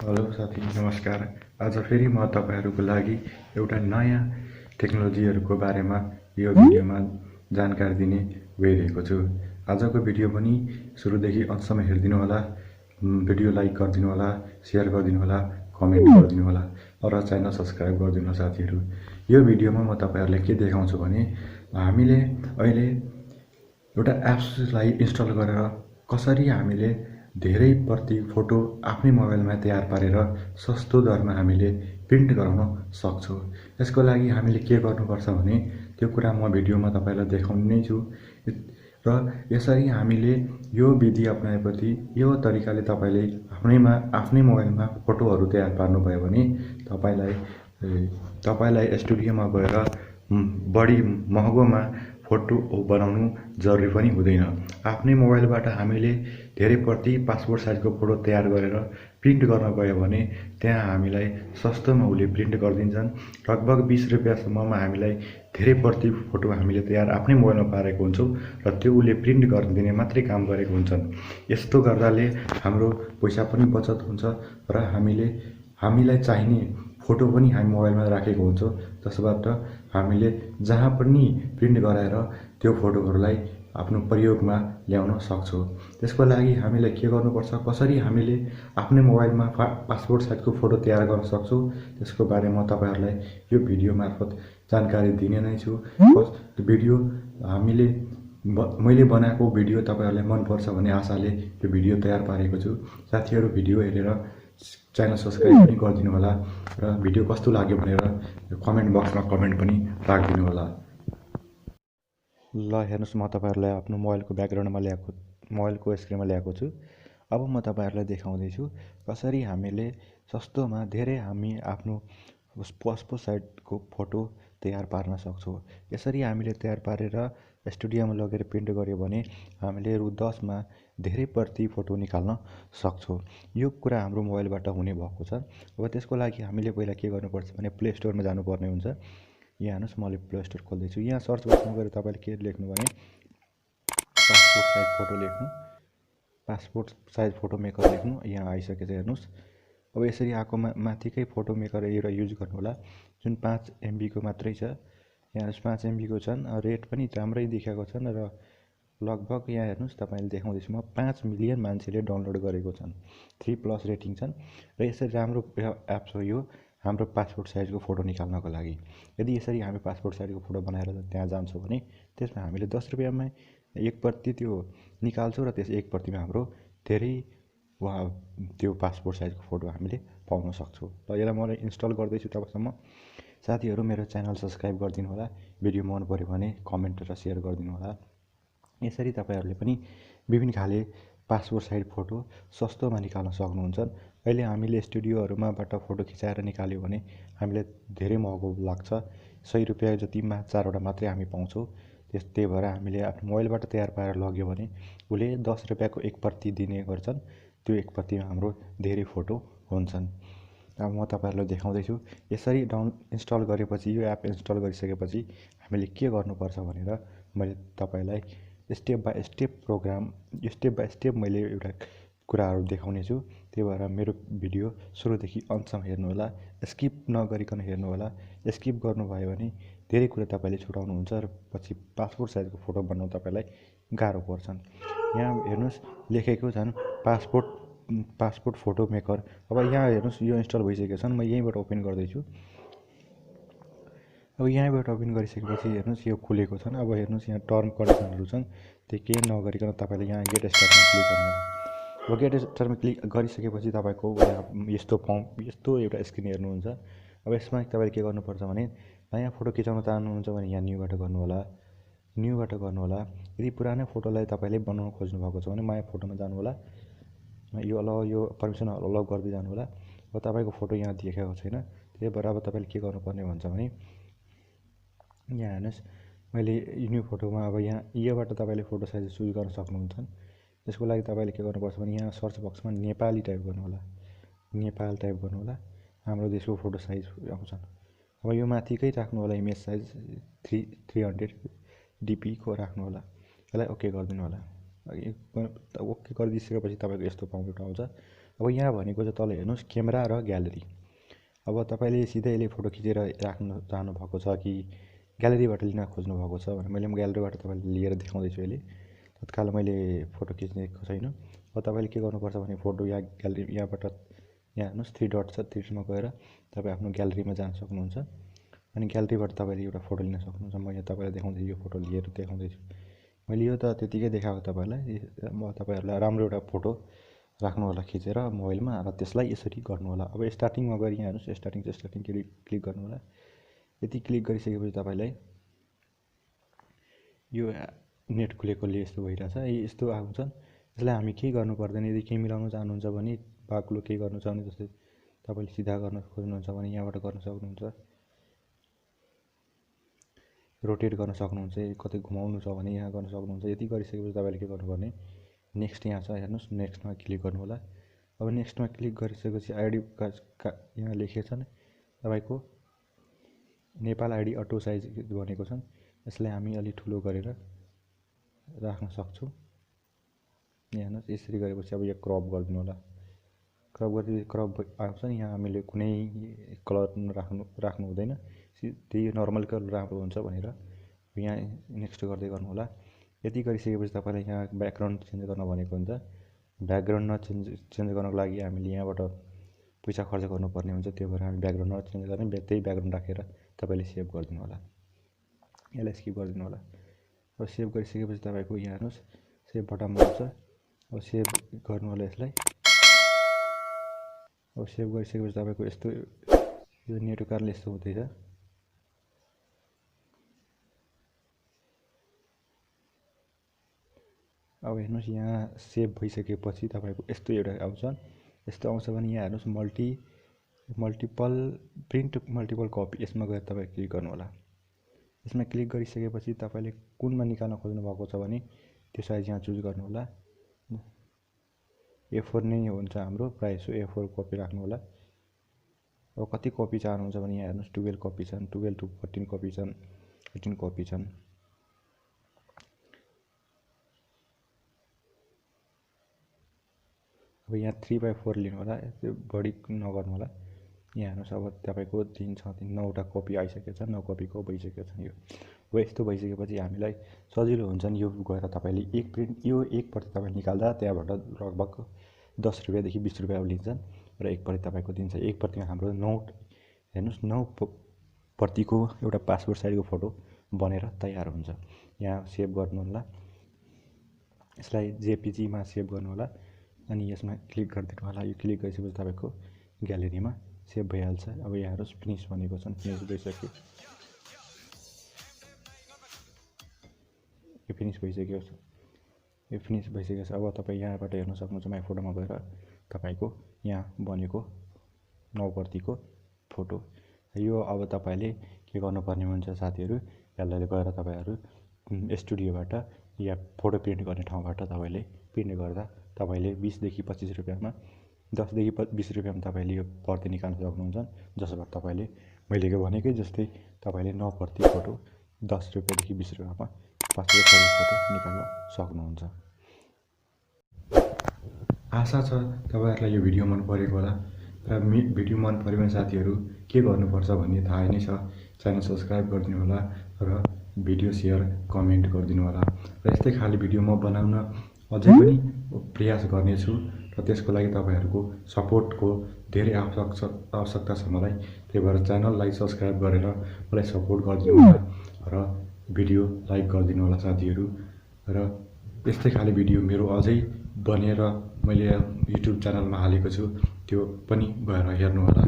Hello साथी नमस्कार। आज फेरि म तपाईहरुको लागि एउटा नयाँ टेक्नोलोजीहरुको बारेमा यो भिडियोमा जानकारी दिने गइरहेको छु। आजको भिडियो पनि सुरुदेखि अन्तसम्म हेरिदिनु होला। भिडियो लाइक गरिदिनु होला, शेयर गरिदिनु होला, कमेन्ट गरिदिनु होला र च्यानल सब्स्क्राइब गरिदिनु होला साथीहरु। यो भिडियोमा म तपाईहरुलाई के देखाउँछु भने हामीले अहिले एउटा एप्सलाई इन्स्टल गरेर कसरी हामीले धेरै प्रति फोटो आफ्नै मोबाइलमा तयार पारेर सस्तो दरमा हामीले प्रिन्ट गराउन सक्छौं। यसको लागि हामीले के गर्नुपर्छ भने त्यो कुरा म भिडियोमा तपाईलाई देखाउने नै छु र यसरी हामीले यो विधि अपनाएपछि यो तरिकाले तपाईले आफ्नै मोबाइलमा फोटोहरु तयार पार्नुभयो भने तपाईलाई स्टुडियोमा गएर बढी महँगोमा फोटो बनाउनु जरुरी पनि हुँदैन। आफ्नै मोबाइलबाट हामीले धेरै प्रति पासपोर्ट साइजको फोटो तयार गरेर प्रिन्ट गर्न गयो भने त्यहाँ हामीलाई सस्तोमा उले प्रिन्ट गरिदिन्छन्। लगभग 20 रुपैयाँसम्ममा हामीलाई धेरै प्रति फोटो हामीले तयार आफ्नै मोबाइलमा पारेको हुन्छौं र त्यो उले प्रिन्ट गरिदिने मात्रै काम गरेको हुन्छन्। यस्तो गर्दाले हाम्रो पैसा पनि बचत हुन्छ र हामीलाई चाहिने फोटो पनि हामी मोबाइलमा राखेको हुन्छौं। त्यसबाट हामीले जहाँ पनि प्रिन्ट गराएर त्यो फोटोहरुलाई आफ्नो प्रयोगमा ल्याउन सक्छौं। त्यसको लागि हामीले के गर्नुपर्छ, कसरी हामीले आफ्नै मोबाइलमा पासपोर्ट साइजको फोटो तयार गर्न सक्छौं त्यसको बारेमा तपाईहरुलाई यो भिडियो मार्फत जानकारी दिने नै छु। भिडियो मैले बनाएको भिडियो तपाईहरुलाई मन पर्छ भन्ने आशाले यो भिडियो तयार पारेको छु। साथीहरु भिडियो हेरेर च्यानल सब्स्क्राइब पनि गरिदिनु होला र भिडियो कस्तो लाग्यो भनेर कमेन्ट बक्समा कमेन्ट पनि राखिदिनु होला। ल हेर्नुस्, म तपाईहरुलाई आफ्नो मोबाइलको स्क्रिनमा ल्याएको छु। अब म तपाईहरुलाई देखाउँदै छु कसरी हामीले सस्तोमा हामी आफ्नो पासपोर्ट साइजको फोटो तयार पार्न सक्छौं। यसरी हामीले तयार पारेर स्टुडियोमा लगेर प्रिन्ट गर्यो भने हामीले रु 10 मा धेरै प्रति फोटो निकाल्न सक्छौं। यो कुरा हाम्रो मोबाइलबाट हुने भएको छ। अब त्यसको लागि हामीले पहिला के गर्नुपर्छ भने प्ले स्टोरमा जानुपर्ने हुन्छ। यहाँ हेर्नुस्, मैले प्ले स्टोर खोल्दै छु। यहाँ सर्च बक्समा गएर तपाईले के लेख्नु भने पासपोर्ट साइज फोटो लेख्नु, पासपोर्ट साइज फोटो मेकर लेख्नु। यहाँ आइसकेछ हेर्नुस्। अब यसरी आको माथिकै फोटो मेकर एउटा युज गर्नु होला, जुन 5 MB को मात्रै छ। यहाँ 5 MB को छन्, रेट पनि राम्रै देखाएको छन् र लगभग यहाँ हेर्नुस्, तपाईले देखाउँदै छु म 5 मिलियन मान्छेले डाउनलोड गरेको छन्, 3+ रेटिङ छन् र यसरी राम्रो एप्स हो यो हाम्रो पासपोर्ट साइजको फोटो निकाल्नको लागि। यदि यसरी हामी पासपोर्ट साइजको फोटो बनाएर त्यहाँ जान्छौं भने त्यसमा हामीले 10 रुपैयाँमा 1 प्रति त्यो निकाल्छौं र त्यस 1 प्रतिमा हाम्रो धेरै त्यो पासपोर्ट साइजको फोटो हामीले पाउन सक्छौं। ल यसलाई म इन्स्टल गर्दै छु। तबसम्म साथीहरु मेरो च्यानल सब्स्क्राइब गरिदिनु होला, भिडियो मन पर्यो भने कमेन्ट र शेयर गरिदिनु होला। यसरी तपाईहरुले पनि विभिन्न खाले पासपोर्ट साइज फोटो सस्तोमा निकाल्न सक्नुहुन्छ। अहिले हामीले स्टुडियोहरुमाबाट फोटो खिचाएर निकाल्यो भने हामीलाई धेरै महँगो लाग्छ। 100 रुपैयाँ जतिमा 4 वटा मात्रै हामी पाउँछौं। त्यही भएर हामीले आफ्नो मोबाइलबाट तयार पारेर लग्यो भने उले 10 रुपैयाँको 1 प्रति दिने गर्छन्। त्यो 1 प्रतिमा हाम्रो धेरै फोटो हुन्छन्। अब म तपाईहरुलाई देखाउँदै छु। यसरी इन्स्टल गरेपछि, यो एप इन्स्टल गरिसकेपछि हामीले के गर्नुपर्छ भनेर मैले तपाईलाई स्टेप बाइ स्टेप मैले एउटा कुराहरु देखाउने छु। त्यही भएर मेरो भिडियो सुरुदेखि अन्तसम्म हेर्नु होला, स्किप नगरिकन हेर्नु होला। स्किप गर्नुभयो भने धेरै कुरा तपाईले छुटाउनुहुन्छ र पछि पासपोर्ट साइजको फोटो बनाउन तपाईलाई गाह्रो पर्छन्। यहाँ हेर्नुस्, लेखेको छन् पासपोर्ट फोटो मेकर। अब यहाँ हेर्नुस्, यो इन्स्टल भइसकेको छ। म यहीँबाट ओपन गर्दै छु। अब यहाँबाट ओपन गरिसकेपछि हेर्नुस्, यो खुलेको छन्। अब हेर्नुस्, यहाँ टर्म कन्डिसनहरु छन्। त्यो केही नगरिकन तपाईले यहाँ गेट स्टार्टमा क्लिक गर्नु होला। अब गेट स्टार्टमा क्लिक गरिसकेपछि तपाईको यस्तो एउटा स्क्रिन हेर्नुहुन्छ। अब यसमा तपाईले के गर्नुपर्छ भने नयाँ फोटो खिचाउन चाहनुहुन्छ भने यहाँ न्यूबाट गर्नु होला। यदि पुरानो फोटोलाई तपाईले बनाउन खोज्नु भएको छ भने नयाँ फोटोमा जानु होला। यो पर्मिसन अलाउ गर्दै जानु होला। अब तपाईको फोटो यहाँ देखाएको छैन। त्यही भएर अब तपाईले के गर्नुपर्ने भन्छ भने यहाँ हेर्नुस्, मैले न्यू फोटोमा अब योबाट तपाईले फोटो साइज चुज गर्न सक्नुहुन्छ। त्यसको लागि तपाईले के गर्नुपर्छ भने यहाँ सर्च बक्समा नेपाली टाइप गर्नु होला। नेपाल टाइप गर्नु होला। हाम्रो देशको फोटो साइज आउँछन्। अब यो माथिकै राख्नु होला, इमेज साइज 300 DP को राख्नु होला। यसलाई ओके गरिदिनु होला। ओके गरिदिसकेपछि तपाईको यस्तो फर्मेट आउँछ अब यहाँ भनेको चाहिँ तल हेर्नुहोस् क्यामेरा र ग्यालेरी। अब तपाईँले सिधै यसले फोटो खिचेर राख्नु चाहनुभएको छ कि ग्यालेरीबाट लिन खोज्नुभएको छ भने मैले ग्यालेरीबाट तपाईँलाई लिएर देखाउँदैछु अहिले। तत्काल मैले फोटो खिच्नेको छैन। अब तपाईँले के गर्नुपर्छ भने फोटो यहाँ ग्यालेरी यहाँबाट यहाँ हेर्नुहोस् 3 डट छ, 3 डटमा गएर तपाईँ आफ्नो ग्यालेरीमा जान सक्नुहुन्छ अनि ग्यालेरीबाट तपाईँले एउटा फोटो लिन सक्नुहुन्छ। म यहाँ तपाईँलाई देखाउँदैछु, यो फोटो लिएर देखाउँदैछु। मैले यो त त्यतिकै देखाएको तपाईँलाई। म तपाईँहरूलाई राम्रो एउटा फोटो राख्नु होला खिचेर मोबाइलमा र त्यसलाई यसरी गर्नु होला। अब स्टार्टिङमा गएर यहाँ हेर्नुहोस् स्टार्टिङ क्लिक गर्नु होला। यति क्लिक गरिसकेपछि तपाईँलाई यो नेट खुलेकोले यस्तो भइरहेछ, यस्तो आउँछन्। यसलाई हामी केही गर्नु पर्दैन। यदि केही मिलाउन चाहनुहुन्छ भने बाक्लो केही गर्नु छ भने जस्तै तपाईँले सिधा गर्न खोज्नुहुन्छ भने यहाँबाट गर्न सक्नुहुन्छ, रोटेट गर्न सक्नुहुन्छ, कतै घुमाउनु छ भने यहाँ गर्न सक्नुहुन्छ। यति गरिसकेपछि तपाईँले के गर्नुपर्ने, नेक्स्ट यहाँ छ हेर्नुहोस्, नेक्स्टमा क्लिक गर्नु होला। अब नेक्स्टमा क्लिक गरिसकेपछि आइडी यहाँ लेखेको छ तपाईँको नेपाल आइडी अटो साइज भनेको छन्। यसलाई हामी अलि ठुलो गरेर राख्न सक्छौँ। यहाँ हेर्नुहोस् यसरी गरेपछि अब यो क्रप गरिदिनु होला। क्रप आउँछ नि, यहाँ हामीले कुनै कलर राख्नु हुँदैन, त्यही नर्मल कलर राम्रो हुन्छ भनेर यहाँ नेक्स्ट गर्दै गर्नु होला। यति गरिसकेपछि तपाईँलाई यहाँ ब्याकग्राउन्ड चेन्ज गर्न भनेको हुन्छ। ब्याकग्राउन्ड चेन्ज गर्नको लागि हामीले यहाँबाट पैसा खर्च गर्नुपर्ने हुन्छ। त्यो भएर हामी ब्याकग्राउन्ड चेन्ज गर्ने, त्यही ब्याकग्राउन्ड राखेर तपाईँले सेभ गरिदिनु होला। यसलाई स्किप गरिदिनु होला। अब सेभ गरिसकेपछि तपाईँको यहाँ हेर्नुहोस् सेभ बटन आउँछ। अब सेभ गर्नु होला यसलाई। अब सेभ गरिसकेपछि तपाईँको यस्तो यो नेटको कारणले यस्तो हुँदैछ। अब हेर्नुहोस् यहाँ सेभ भइसकेपछि तपाईँको यस्तो एउटा आउँछ। यस्तो आउँछ भने यहाँ हेर्नुहोस् मल्टिपल प्रिन्ट मल्टिपल कपी, यसमा गएर तपाईँ क्लिक गर्नु होला। यसमा क्लिक गरिसकेपछि तपाईँले कुनमा निकाल्न खोज्नु भएको छ भने त्यो साइज यहाँ चुज गर्नु होला। A4 नै हुन्छ हाम्रो, प्रायः जसो A4 कपी राख्नु होला। अब कति कपी चाहनुहुन्छ भने यहाँ हेर्नुहोस् 12 कपी छन्, 12 to 14 कपी छन्, 18 कपी छन्। अब यहाँ 3/4 लिनु होला, त्यो बढी नगर्नु होला। यहाँ हेर्नुहोस् अब तपाईँको 3 छ, 9वटा कपी आइसकेको छ, 9 कपीको भइसकेको छ। यो अब यस्तो भइसकेपछि हामीलाई सजिलो हुन्छ नि, यो गएर तपाईँले यो एक प्रति तपाईँ निकाल्दा त्यहाँबाट लगभग 10 रुपियाँदेखि 20 रुपियाँ लिन्छन् र एक प्रति तपाईँको दिन्छ। एक प्रतिमा हाम्रो 9 हेर्नुहोस् 9 प्रतिको एउटा पासपोर्ट साइजको फोटो बनेर तयार हुन्छ। यहाँ सेभ गर्नु होला, यसलाई जेपिजीमा सेभ गर्नु होला अनि यसमा क्लिक गरिदिनु होला। यो क्लिक गरिसकेपछि तपाईँको ग्यालेरीमा सेभ भइहाल्छ। अब यहाँ हेर्नुहोस् फिनिस भनेको छ, फिनिस भइसक्यो। यो फिनिस भइसक्यो छ, यो फिनिस भइसकेको छ। अब तपाईँ यहाँबाट हेर्न सक्नुहुन्छ माई फोटोमा गएर तपाईँको यहाँ बनेको 9 प्रतिको फोटो। यो अब तपाईँले के गर्नुपर्ने हुन्छ साथीहरू, यसलाई गएर तपाईँहरू स्टुडियोबाट या फोटो प्रिन्ट गर्ने ठाउँबाट तपाईँले प्रिन्ट गर्दा तपाईँले 20देखि 25 रुपियाँमा 10देखि 20 रुपियाँमा तपाईँले यो प्रति निकाल्न सक्नुहुन्छ। जसबाट तपाईँले मैले भनेकै जस्तै तपाईँले 9 प्रति फोटो 10 रुपियाँदेखि 20 रुपियाँमा पासपोर्ट साइज फोटो निकाल्न सक्नुहुन्छ। आशा छ तपाईँहरूलाई यो भिडियो मन परेको होला र भिडियो मन पऱ्यो भने साथीहरू के गर्नुपर्छ भन्ने थाहा नै छ। च्यानल सब्सक्राइब गरिदिनु होला र भिडियो सेयर कमेन्ट गरिदिनु होला र यस्तै खाले भिडियो म बनाउन अझै पनि प्रयास गर्नेछु र त्यसको लागि तपाईँहरूको सपोर्टको धेरै आवश्यकता छ मलाई। त्यही भएर च्यानललाई सब्सक्राइब गरेर मलाई सपोर्ट गरिदिनु होला र भिडियो लाइक गरिदिनु होला साथीहरू। र यस्तै खाले भिडियो मेरो अझै बनेर मैले युट्युब च्यानलमा हालेको छु, त्यो पनि गएर हेर्नु होला।